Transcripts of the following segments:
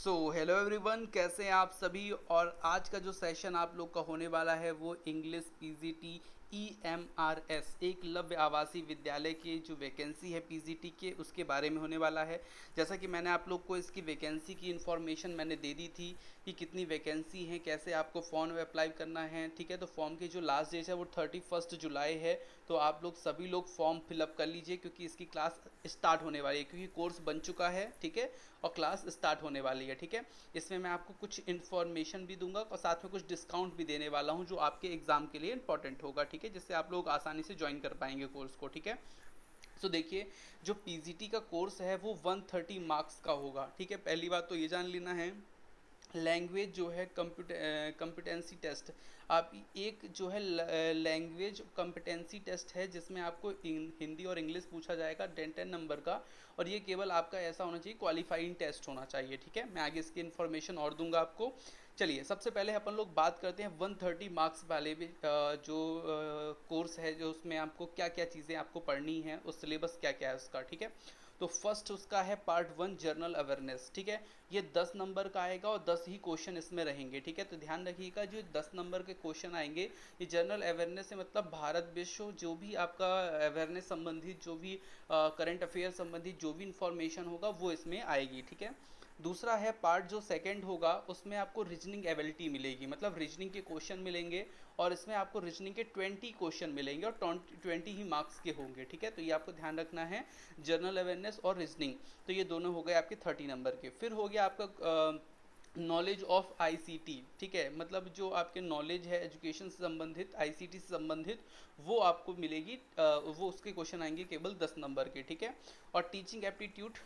Hello everyone, कैसे हैं आप सभी। और आज का जो सेशन आप लोग का होने वाला है वो इंग्लिश पीजीटी EMRS एकलव्य आवासीय विद्यालय की जो वैकेंसी है पीजीटी के उसके बारे में होने वाला है। जैसा कि मैंने आप लोग को इसकी वैकेंसी की इन्फॉर्मेशन मैंने दे दी थी कि कितनी वैकेंसी है, कैसे आपको फॉर्म में अप्लाई करना है। ठीक है, तो फॉर्म की जो लास्ट डेट है वो 31 जुलाई है। तो आप लोग सभी लोग फॉर्म फिलअप कर लीजिए क्योंकि इसकी क्लास स्टार्ट होने वाली है, क्योंकि कोर्स बन चुका है। ठीक है, और क्लास स्टार्ट होने वाली है। ठीक है, इसमें मैं आपको कुछ इन्फॉर्मेशन भी दूंगा और साथ में कुछ डिस्काउंट भी देने वाला हूं जो आपके एग्जाम के लिए इंपॉर्टेंट होगा। ठीक है, जिससे आप लोग आसानी से ज्वाइन कर पाएंगे कोर्स को। ठीक है, सो देखिए, जो पीजीटी का कोर्स है वो 130 मार्क्स का होगा। ठीक है, पहली बात तो ये जान लेना है। लैंग्वेज जो है कंपिटेंसी टेस्ट, आप एक जो है लैंग्वेज कंपिटेंसी टेस्ट है जिसमें आपको हिंदी और इंग्लिश पूछा जाएगा 10 नंबर का। और ये केवल आपका ऐसा होना चाहिए, क्वालिफाइंग टेस्ट होना चाहिए। ठीक है, मैं आगे इसकी इन्फॉर्मेशन और दूंगा आपको। चलिए, सबसे पहले अपन लोग बात करते हैं 130 मार्क्स वाले भी जो कोर्स है, जो उसमें आपको क्या क्या चीज़ें आपको पढ़नी है, उस सिलेबस क्या क्या है उसका। ठीक है, तो फर्स्ट उसका है पार्ट 1 जनरल अवेयरनेस। ठीक है, ये 10 नंबर का आएगा और 10 ही क्वेश्चन इसमें रहेंगे। ठीक है, तो ध्यान रखिएगा, जो 10 नंबर के क्वेश्चन आएंगे ये जनरल अवेयरनेस से मतलब भारत विश्व जो भी आपका अवेयरनेस संबंधित, जो भी करंट अफेयर संबंधित जो भी इंफॉर्मेशन होगा वो इसमें आएगी। ठीक है, दूसरा है पार्ट जो सेकंड होगा, उसमें आपको रीजनिंग एबिलिटी मिलेगी, मतलब रीजनिंग के क्वेश्चन मिलेंगे। और इसमें आपको रीजनिंग के 20 क्वेश्चन मिलेंगे और 20 ही मार्क्स के होंगे। ठीक है, तो ये आपको ध्यान रखना है, जनरल अवेयरनेस और रीजनिंग। तो ये दोनों हो गए आपके 30 नंबर के। फिर हो गया आपका नॉलेज ऑफ आईसीटी। ठीक है, मतलब जो आपके नॉलेज है एजुकेशन से संबंधित, आईसीटी से संबंधित, वो आपको मिलेगी। वो उसके क्वेश्चन आएंगे केवल 10 नंबर के। ठीक है, और टीचिंग एप्टीट्यूड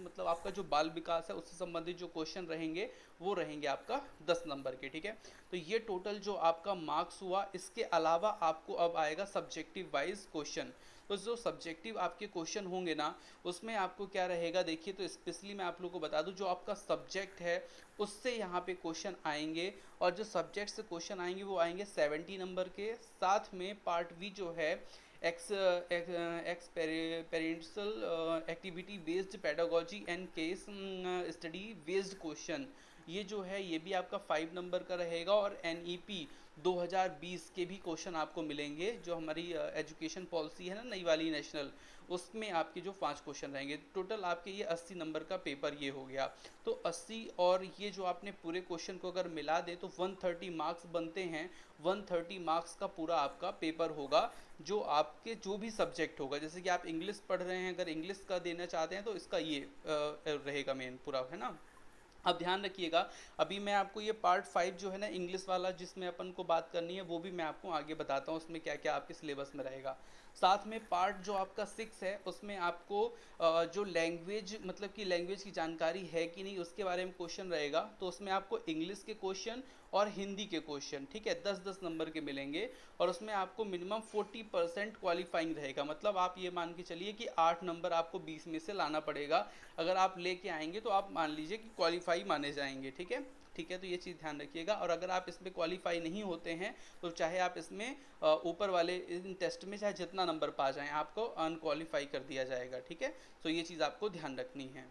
मतलब आपका जो बाल विकास है उससे संबंधित जो क्वेश्चन रहेंगे वो रहेंगे आपका 10 नंबर के। ठीक है, तो ये टोटल जो आपका मार्क्स हुआ। इसके अलावा आपको अब आएगा सब्जेक्टिव वाइज क्वेश्चन। तो जो सब्जेक्टिव आपके क्वेश्चन होंगे ना, उसमें आपको क्या रहेगा, देखिए, तो स्पेशली मैं आप लोगों को बता दूं, जो आपका सब्जेक्ट है उससे यहाँ पे क्वेश्चन आएंगे। और जो सब्जेक्ट से क्वेश्चन आएंगे वो आएंगे 70 नंबर के। साथ में पार्ट बी जो है experimental activity based pedagogy and case study based question, ये जो है ये भी आपका 5 नंबर का रहेगा। और NEP 2020 के भी क्वेश्चन आपको मिलेंगे, जो हमारी एजुकेशन पॉलिसी है ना, नई वाली नेशनल, उसमें आपके जो 5 क्वेश्चन रहेंगे। टोटल आपके ये 80 नंबर का पेपर ये हो गया। तो 80 और ये जो आपने पूरे क्वेश्चन को अगर मिला दे तो 130 मार्क्स बनते हैं। 130 मार्क्स का पूरा आपका पेपर होगा, जो आपके जो भी सब्जेक्ट होगा। जैसे कि आप इंग्लिश पढ़ रहे हैं, अगर इंग्लिश का देना चाहते हैं तो इसका ये रहेगा मेन पूरा, है ना। अब ध्यान रखिएगा, अभी मैं आपको ये पार्ट 5 जो है ना इंग्लिश वाला, जिसमें अपन को बात करनी है, वो भी मैं आपको आगे बताता हूँ उसमें क्या क्या आपके सिलेबस में रहेगा। साथ में पार्ट जो आपका 6 है उसमें आपको जो लैंग्वेज, मतलब कि लैंग्वेज की जानकारी है कि नहीं उसके बारे में क्वेश्चन रहेगा। तो उसमें आपको इंग्लिश के क्वेश्चन और हिंदी के क्वेश्चन, ठीक है, 10-10 नंबर के मिलेंगे। और उसमें आपको मिनिमम 40% क्वालिफाइंग रहेगा, मतलब आप ये मान के चलिए कि 8 नंबर आपको 20 में से लाना पड़ेगा। अगर आप लेके आएंगे तो आप मान लीजिए कि क्वालिफाई माने जाएंगे। ठीक है, ठीक है, तो ये चीज़ ध्यान रखिएगा। और अगर आप इसमें क्वालिफाई नहीं होते हैं तो चाहे आप इसमें ऊपर वाले इन टेस्ट में चाहे जितना नंबर पा जाएं, आपको अनक्वालिफाई कर दिया जाएगा। ठीक है, तो ये चीज़ आपको ध्यान रखनी है।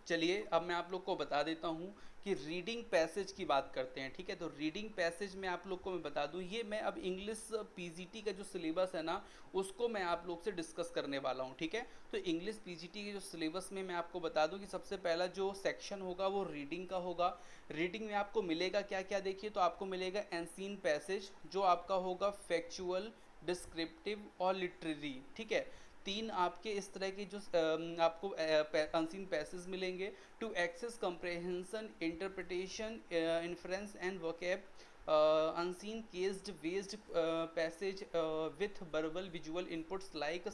चलिए, अब मैं आप लोग को बता देता हूँ कि रीडिंग पैसेज की बात करते हैं। ठीक है, तो रीडिंग पैसेज में आप लोग को मैं बता दूँ, ये मैं अब इंग्लिश पीजीटी का जो सिलेबस है ना उसको मैं आप लोग से डिस्कस करने वाला हूँ। ठीक है, तो इंग्लिश पीजीटी के जो सिलेबस में मैं आपको बता दूँ कि सबसे पहला जो सेक्शन होगा वो रीडिंग का होगा। रीडिंग में आपको मिलेगा क्या क्या, देखिए, तो आपको मिलेगा एंसीन पैसेज, जो आपका होगा फैक्चुअल, डिस्क्रिप्टिव और लिटरेरी। ठीक है, तीन आपके इस तरह के जो आपको अनसीन पैसेज मिलेंगे। To access comprehension, interpretation, inference and vocab, unseen case based passage with verbal visual inputs like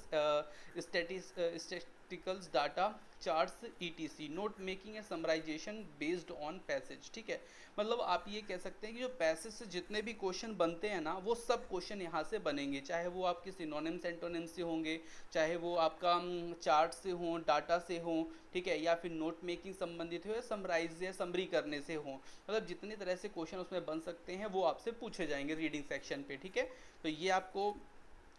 statisticals data, charts, ETC, note making and summarisation based on passage. ठीक है, मतलब आप ये कह सकते हैं कि जो पैसेज से जितने भी क्वेश्चन बनते हैं ना वो सब क्वेश्चन यहाँ से बनेंगे, चाहे वो आपके सिनोनिम्स एंटोनिम्स से होंगे, चाहे वो आपका चार्ट से हों, डाटा से हों, ठीक है, या फिर नोट मेकिंग संबंधित हो, या समराइज या समरी करने से हों, मतलब जितनी तरह से क्वेश्चन उसमें बन सकते हैं वो आपसे पूछे जाएंगे रीडिंग सेक्शन पे। ठीक है, तो ये आपको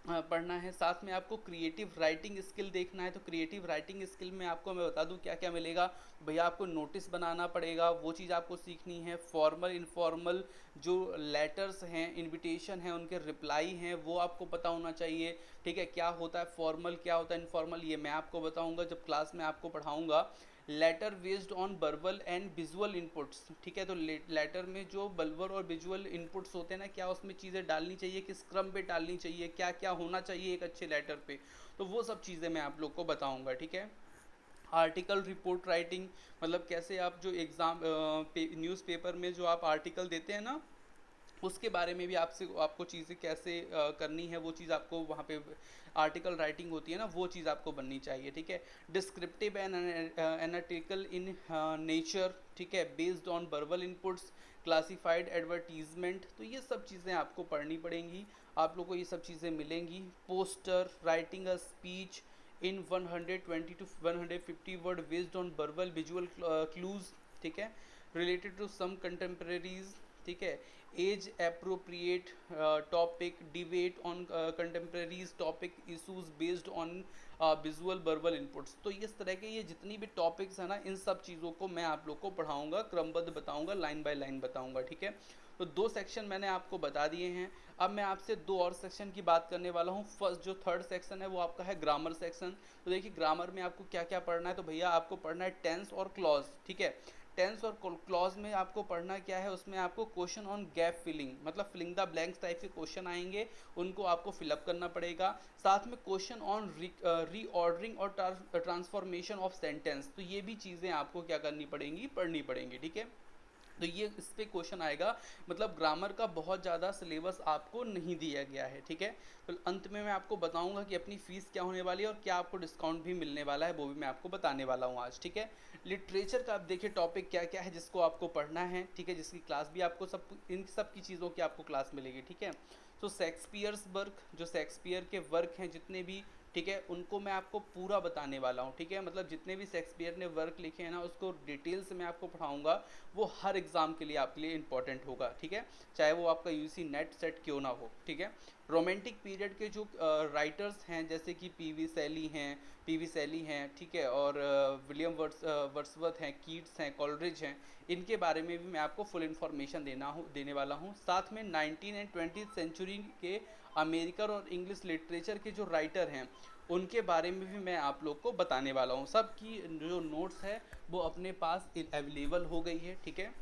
पढ़ना है। साथ में आपको क्रिएटिव राइटिंग स्किल देखना है, तो क्रिएटिव राइटिंग स्किल में आपको मैं बता दूं क्या क्या मिलेगा। भैया आपको नोटिस बनाना पड़ेगा, वो चीज़ आपको सीखनी है। फॉर्मल इनफॉर्मल जो लेटर्स हैं, इनविटेशन हैं, उनके रिप्लाई हैं, वो आपको पता होना चाहिए। ठीक है, क्या होता है फॉर्मल, क्या होता है इनफॉर्मल, ये मैं आपको बताऊंगा जब क्लास में आपको पढ़ाऊंगा। Letter based on verbal and visual inputs, ठीक है, तो लेटर में जो वर्बल और विजुअल इनपुट्स होते हैं ना, क्या उसमें चीज़ें डालनी चाहिए, किस क्रम पे डालनी चाहिए, क्या क्या होना चाहिए एक अच्छे लेटर पे, तो वो सब चीज़ें मैं आप लोग को बताऊंगा। ठीक है। आर्टिकल रिपोर्ट राइटिंग, मतलब कैसे आप जो एग्ज़ाम न्यूज़पेपर में जो आप आर्टिकल देते हैं ना, उसके बारे में भी आपसे आपको चीज़ें कैसे करनी है, वो चीज़ आपको वहाँ पे आर्टिकल राइटिंग होती है ना, वो चीज़ आपको बननी चाहिए। ठीक है। Descriptive and analytical in nature, ठीक है, based on verbal inputs, classified advertisement, तो ये सब चीज़ें आपको पढ़नी पड़ेंगी। आप लोग को ये सब चीज़ें मिलेंगी। Poster, writing a speech in 120 to 150 word based on verbal visual clues, ठीक है, रिलेटेड टू सम कंटेम्प्रेरीज, ठीक है, as appropriate topic, debate on contemporaries topic issues based on visual verbal inputs. तो इस तरह के ये जितनी भी टॉपिक्स हैं ना, इन सब चीज़ों को मैं आप लोग को पढ़ाऊंगा, क्रमबद्ध बताऊंगा, लाइन बाय लाइन बताऊंगा। ठीक है। तो 2 सेक्शन मैंने आपको बता दिए हैं। अब मैं आपसे 2 और सेक्शन की बात करने वाला हूँ। फर्स्ट जो थर्ड सेक्शन है वो आपका है ग्रामर सेक्शन। तो देखिए ग्रामर में आपको क्या क्या पढ़ना है, तो भैया आपको पढ़ना है टेंस और क्लॉज। ठीक है। टेंस और क्लॉज में आपको पढ़ना क्या है, उसमें आपको क्वेश्चन ऑन गैप फिलिंग, मतलब फिलिंग द ब्लैंक्स टाइप के क्वेश्चन आएंगे, उनको आपको फिलअप करना पड़ेगा। साथ में क्वेश्चन ऑन रीऑर्डरिंग और ट्रांसफॉर्मेशन ऑफ सेंटेंस, तो ये भी चीज़ें आपको क्या करनी पड़ेंगी, पढ़नी पड़ेंगी। ठीक है। तो ये इस पे क्वेश्चन आएगा। मतलब ग्रामर का बहुत ज़्यादा सिलेबस आपको नहीं दिया गया है। ठीक है। तो अंत में मैं आपको बताऊंगा कि अपनी फ़ीस क्या होने वाली है और क्या आपको डिस्काउंट भी मिलने वाला है, वो भी मैं आपको बताने वाला हूँ आज। ठीक है। लिटरेचर का आप देखिए टॉपिक क्या क्या है जिसको आपको पढ़ना है। ठीक है। जिसकी क्लास भी आपको सब इन सब की चीज़ों की आपको क्लास मिलेगी। ठीक है। तो शेक्सपियर्स वर्क, जो शेक्सपियर के वर्क हैं जितने भी, ठीक है, उनको मैं आपको पूरा बताने वाला हूँ। ठीक है। मतलब जितने भी शेक्सपियर ने वर्क लिखे हैं ना, उसको डिटेल से मैं आपको पढ़ाऊँगा। वो हर एग्ज़ाम के लिए आपके लिए इंपॉर्टेंट होगा। ठीक है। चाहे वो आपका यूसी नेट सेट क्यों ना हो। ठीक है। रोमांटिक पीरियड के जो राइटर्स हैं, जैसे कि पीवी शैली हैं, ठीक है, और विलियम वर्ड्सवर्थ हैं, कीट्स हैं, कॉलरिज हैं, इनके बारे में भी मैं आपको फुल इन्फॉर्मेशन देने वाला हूँ। साथ में 19 एंड 20 सेंचुरी के अमेरिकन और इंग्लिश लिटरेचर के जो राइटर हैं, उनके बारे में भी मैं आप लोग को बताने वाला हूँ। सब की जो नोट्स है वो अपने पास अवेलेबल हो गई है। ठीक है।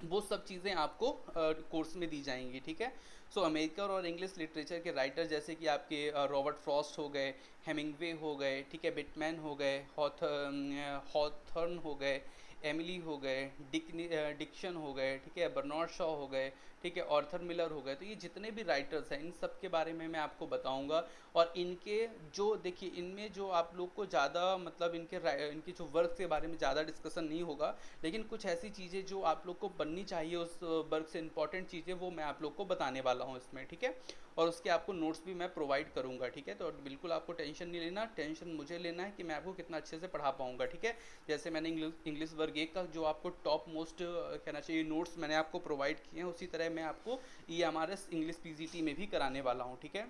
वो सब चीज़ें आपको कोर्स में दी जाएंगी। ठीक है। सो अमेरिकन और इंग्लिश लिटरेचर के राइटर जैसे कि आपके रॉबर्ट फ्रॉस्ट हो गए, हेमिंगवे हो गए, ठीक है, बिटमैन हो गए, हॉथर्न हो गए, एमिली हो गए, डिक्शन हो गए, ठीक है, बर्नार्ड शॉ हो गए, ठीक है, ऑर्थर मिलर हो गए, तो ये जितने भी राइटर्स हैं इन सब के बारे में मैं आपको बताऊंगा। और इनके जो देखिए इनमें जो आप लोग को ज़्यादा मतलब इनके जो वर्क के बारे में ज़्यादा डिस्कशन नहीं होगा, लेकिन कुछ ऐसी चीज़ें जो आप लोग को बननी चाहिए उस वर्क से इंपॉर्टेंट चीज़ें, वो मैं आप लोग को बताने वाला हूँ इसमें। ठीक है। और उसके आपको नोट्स भी मैं प्रोवाइड करूँगा। ठीक है। तो बिल्कुल आपको टेंशन नहीं लेना, टेंशन मुझे लेना है कि मैं आपको कितना अच्छे से पढ़ा पाऊँगा। ठीक है। जैसे मैंने इंग्लिश वर्ग 1 का जो आपको टॉप मोस्ट कहना चाहिए नोट्स मैंने आपको प्रोवाइड किए हैं, उसी तरह मैं आपको EMRS इंग्लिश PGT में भी कराने वाला हूँ। ठीक है।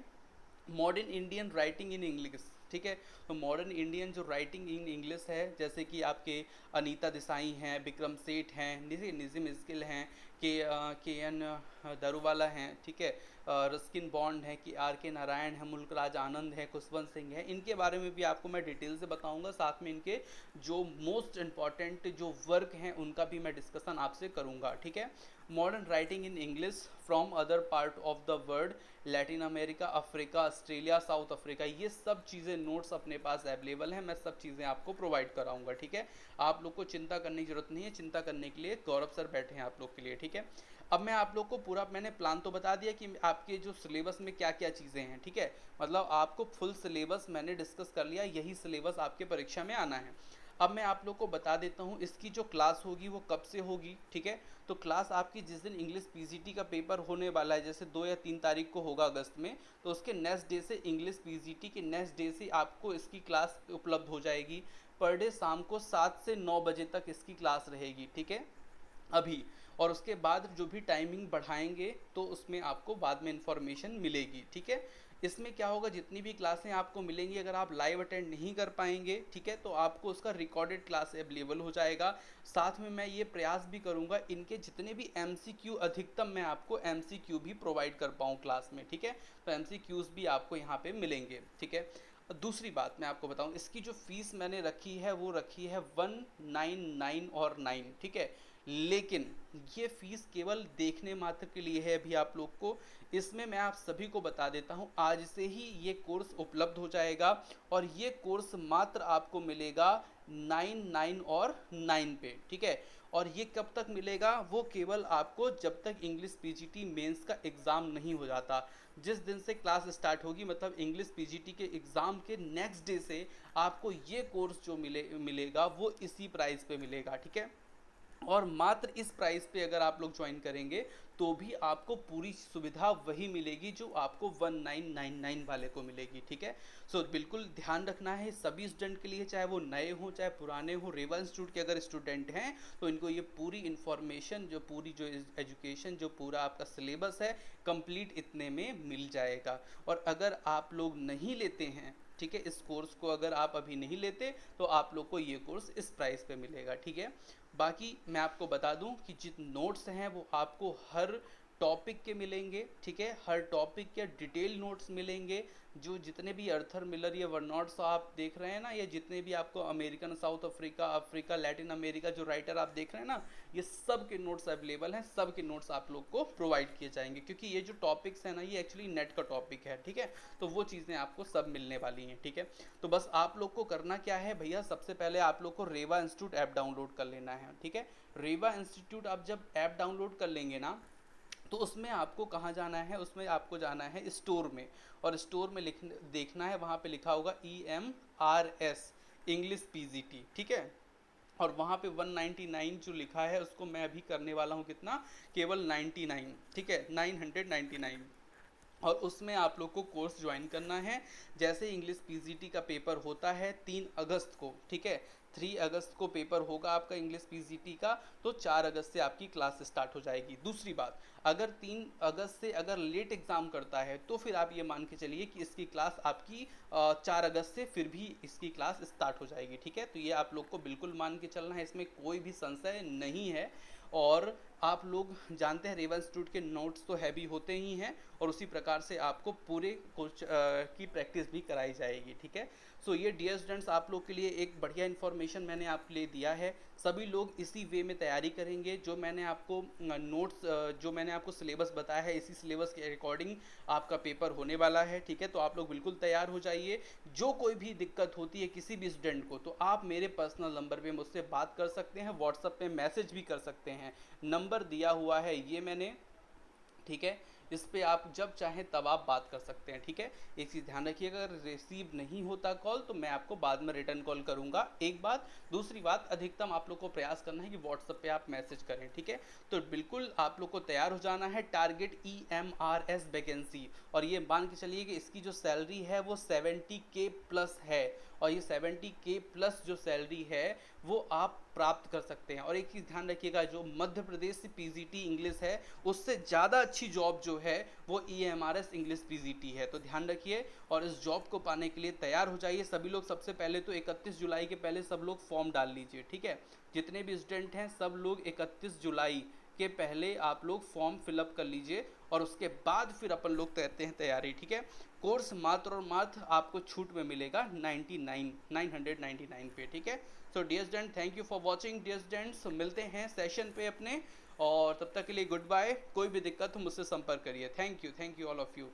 Modern Indian writing in English, ठीक है, तो मॉडर्न इंडियन जो राइटिंग इन इंग्लिश है, जैसे कि आपके अनीता देसाई हैं, विक्रम सेठ हैं, निज़िम इस्किल हैं, के एन दारूवाला हैं, ठीक है, रस्किन बॉन्ड है, कि RK नारायण है, मुल्कराज आनंद है, खुशवंत सिंह है, इनके बारे में भी आपको मैं डिटेल से बताऊंगा। साथ में इनके जो मोस्ट इम्पॉर्टेंट जो वर्क हैं उनका भी मैं डिस्कशन आपसे करूंगा। ठीक है। Modern writing in English from other part of the world, Latin America, Africa, Australia, south Africa, ये सब चीज़ें नोट्स अपने पास अवेलेबल हैं, मैं सब चीज़ें आपको प्रोवाइड कराऊंगा। ठीक है। आप लोग को चिंता करने की जरूरत नहीं है, चिंता करने के लिए गौरव सर बैठे हैं आप लोग के लिए। ठीक है। अब मैं आप लोग को पूरा मैंने प्लान तो बता दिया कि आपके जो सिलेबस में क्या क्या चीज़ें हैं। ठीक है। मतलब आपको फुल सिलेबस मैंने डिस्कस कर लिया, यही सिलेबस आपके परीक्षा में आना है। अब मैं आप लोग को बता देता हूँ इसकी जो क्लास होगी वो कब से होगी। ठीक है। तो क्लास आपकी जिस दिन इंग्लिश PGT का पेपर होने वाला है, जैसे 2 या 3 तारीख को होगा अगस्त में, तो उसके नेक्स्ट डे से इंग्लिश PGT के नेक्स्ट डे से आपको इसकी क्लास उपलब्ध हो जाएगी। पर डे शाम को 7 से 9 बजे तक इसकी क्लास रहेगी। ठीक है। अभी और उसके बाद जो भी टाइमिंग बढ़ाएंगे तो उसमें आपको बाद में इंफॉर्मेशन मिलेगी। ठीक है। इसमें क्या होगा, जितनी भी क्लासें आपको मिलेंगी अगर आप लाइव अटेंड नहीं कर पाएंगे, ठीक है, तो आपको उसका रिकॉर्डेड क्लास अवेलेबल हो जाएगा। साथ में मैं ये प्रयास भी करूंगा इनके जितने भी एमसीक्यू, अधिकतम मैं आपको एमसीक्यू भी प्रोवाइड कर पाऊँ क्लास में, ठीक है। तो एमसीक्यूज भी आपको यहाँ पे मिलेंगे, ठीक है। दूसरी बात मैं आपको बताऊं, इसकी जो फीस मैंने रखी है वो रखी है 199 और 9, ठीक है। लेकिन ये फीस केवल देखने मात्र के लिए है अभी आप लोग को। इसमें मैं आप सभी को बता देता हूं, आज से ही ये कोर्स उपलब्ध हो जाएगा और ये कोर्स मात्र आपको मिलेगा 9 और 9 पे, ठीक है। और ये कब तक मिलेगा, वो केवल आपको जब तक इंग्लिश पीजीटी मेंस का एग्ज़ाम नहीं हो जाता। जिस दिन से क्लास स्टार्ट होगी, मतलब इंग्लिश पीजीटी के एग्ज़ाम के नेक्स्ट डे से आपको ये कोर्स जो मिलेगा वो इसी प्राइस पे मिलेगा, ठीक है। और मात्र इस प्राइस पे अगर आप लोग ज्वाइन करेंगे तो भी आपको पूरी सुविधा वही मिलेगी जो आपको 1999 वाले को मिलेगी, ठीक है। सो बिल्कुल ध्यान रखना है सभी स्टूडेंट के लिए, चाहे वो नए हों चाहे पुराने हों। रेवा इंस्टीट्यूट के अगर स्टूडेंट हैं तो इनको ये पूरी इन्फॉर्मेशन, जो पूरी जो एजुकेशन, जो पूरा आपका सिलेबस है, कंप्लीट इतने में मिल जाएगा। और अगर आप लोग नहीं लेते हैं, ठीक है, इस कोर्स को अगर आप अभी नहीं लेते तो आप लोग को ये कोर्स इस प्राइस पे मिलेगा, ठीक है। बाकी मैं आपको बता दूं कि जितने नोट्स हैं वो आपको हर टॉपिक के मिलेंगे, ठीक है। हर टॉपिक के डिटेल नोट्स मिलेंगे। जो जितने भी अर्थर मिलर या वर्नॉट्स आप देख रहे हैं ना, या जितने भी आपको American, south Africa, Africa, Latin America जो राइटर आप देख रहे हैं ना, ये सब के नोट्स अवेलेबल हैं। सब के नोट्स आप लोग को प्रोवाइड किए जाएंगे, क्योंकि ये जो टॉपिक्स हैं ना, ये एक्चुअली नेट का टॉपिक है, ठीक है। तो वो चीज़ें आपको सब मिलने वाली हैं, ठीक है। तो बस आप लोग को करना क्या है भैया, सबसे पहले आप लोग को रेवा इंस्टीट्यूट ऐप डाउनलोड कर लेना है, ठीक है। रेवा इंस्टीट्यूट आप जब ऐप डाउनलोड कर लेंगे ना, तो उसमें आपको कहाँ जाना है, उसमें आपको जाना है स्टोर में। और स्टोर में देखना है, वहाँ पे लिखा होगा EMRS इंग्लिश पीजीटी, ठीक है। और वहाँ पे 199 जो लिखा है उसको मैं अभी करने वाला हूँ कितना, केवल 99, ठीक है, 999। और उसमें आप लोग को कोर्स ज्वाइन करना है। जैसे इंग्लिश पीजीटी का पेपर होता है 3 अगस्त को, ठीक है, 3 अगस्त को पेपर होगा आपका इंग्लिश पीजीटी का, तो 4 अगस्त से आपकी क्लास स्टार्ट हो जाएगी। दूसरी बात, अगर 3 अगस्त से अगर लेट एग्ज़ाम करता है तो फिर आप ये मान के चलिए कि इसकी क्लास आपकी 4 अगस्त से फिर भी इसकी क्लास स्टार्ट हो जाएगी, ठीक है। तो ये आप लोग को बिल्कुल मान के चलना है, इसमें कोई भी संशय नहीं है। और आप लोग जानते हैं रेवा इंस्टीट्यूट के नोट्स तो हैवी होते ही हैं, और उसी प्रकार से आपको पूरे कोर्स की प्रैक्टिस भी कराई जाएगी, ठीक है। सो ये डियर स्टूडेंट्स, आप लोग के लिए एक बढ़िया इन्फॉर्मेशन मैंने आपके लिए दिया है। सभी लोग इसी वे में तैयारी करेंगे। जो मैंने आपको नोट्स, जो मैंने आपको सिलेबस बताया है, इसी सिलेबस के अकॉर्डिंग आपका पेपर होने वाला है, ठीक है। तो आप लोग बिल्कुल तैयार हो जाइए। जो कोई भी दिक्कत होती है किसी भी स्टूडेंट को, तो आप मेरे पर्सनल नंबर पे मुझसे बात कर सकते हैं, व्हाट्सएप पे मैसेज भी कर सकते हैं। नंबर दिया हुआ है ये मैंने, ठीक है। इस पे आप जब चाहें तब आप बात कर सकते हैं, ठीक है। एक चीज़ ध्यान रखिएगा, अगर रिसीव नहीं होता कॉल तो मैं आपको बाद में रिटर्न कॉल करूंगा, एक बात। दूसरी बात, अधिकतम आप लोग को प्रयास करना है कि व्हाट्सएप पे आप मैसेज करें, ठीक है। तो बिल्कुल आप लोग को तैयार हो जाना है। टारगेट EMRS वैकेंसी, और ये मान के चलिए कि इसकी जो सैलरी है वो 70K प्लस है। और ये 70K प्लस जो सैलरी है वो आप प्राप्त कर सकते हैं। और एक चीज़ ध्यान रखिएगा, जो मध्य प्रदेश से पीजीटी इंग्लिश है उससे ज़्यादा अच्छी जॉब जो है वो EMRS इंग्लिश पीजीटी है। तो ध्यान रखिए और इस जॉब को पाने के लिए तैयार हो जाइए सभी लोग। सबसे पहले तो 31 जुलाई के पहले सब लोग फॉर्म डाल लीजिए, ठीक है। जितने भी स्टूडेंट हैं सब लोग 31 जुलाई के पहले आप लोग फॉर्म फिलअप कर लीजिए, और उसके बाद फिर अपन लोग करते हैं तैयारी, ठीक है। कोर्स मात्र और मात्र आपको छूट में मिलेगा 999 पे, ठीक है। So dear student, thank you for watching dear students. मिलते हैं सेशन पे अपने, और तब तक के लिए गुड बाय। कोई भी दिक्कत हो मुझसे संपर्क करिए। Thank you all of you.